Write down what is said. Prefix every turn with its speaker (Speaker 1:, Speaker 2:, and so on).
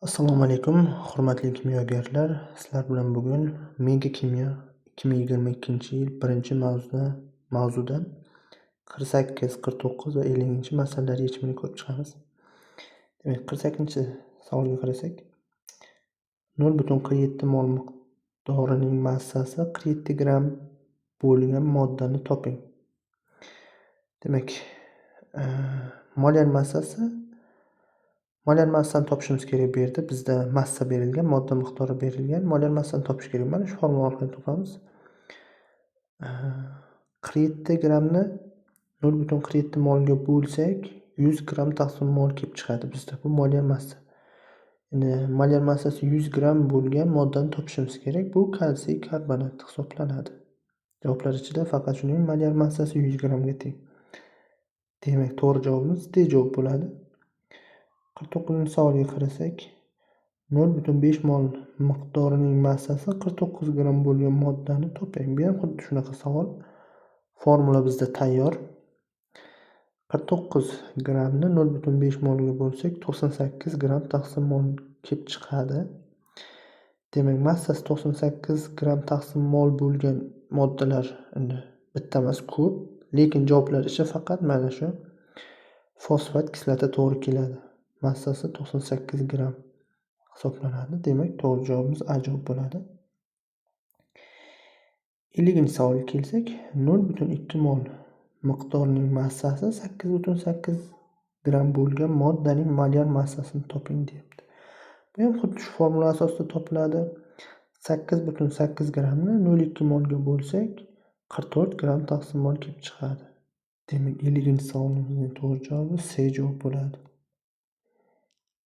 Speaker 1: Assalomu alaykum, hurmatli kimyogarlar. Sizlar bilan bugun Mega kimyo 2022-yil 1-mavzuda 48, 49 va 50-masalalar yechimini ko'rib chiqamiz. Demak, 48-savolga qarasak, 0,47 mol miqdorining massasi 47 gramm bo'lgan moddani toping. Demak, molyar massani topishimiz kerak. Bu yerda bizda massa berilgan, modda miqdori berilgan. Molyar massani topish kerak. Mana shu formula orqali topamiz. 47 grammni 0,47 molga bo'lsak, 100 gramm taqsim mol kelib chiqadi bizda. Bu molyar massa. Endi molyar massasi 100 gramm bo'lgan moddani topishimiz kerak. Bu kalsiy karbonat hisoblanadi. Javoblar ichida faqat shuning molyar massasi 100 grammga teng. Demak, to'g'ri javobimiz D javob bo'ladi. 49-savolga qarasak, 0,5 mol miqdorining massasi 49 gramm bo'lgan moddani toping. Bu ham xuddi shunaqa savol. Formula bizda tayyor. 49 grammni 0,5 molga bo'lsak, 98 gramm taqsim mol kelib chiqadi. Demak, massasi 98 gramm taqsim mol bo'lgan moddalar endi bitta emas, ko'p, lekin javoblar ichi faqat mana shu fosfat kislota to'g'ri keladi. Massasi 98 gramm hisoblanadi. Demak, to'g'ri javobimiz A javob bo'ladi. 50-savolga kelsak, 0,2 mol miqdorining massasi 8,8 gramm bo'lgan moddaning molyar massasini toping deyapti. Bu ham xuddi shu formula asosida topiladi. 8,8 grammni 0,2 molga bo'lsak, 44 gramm taqsim mol kelib chiqadi. Demak, 50-savolimizning to'g'ri javobi C javob bo'ladi.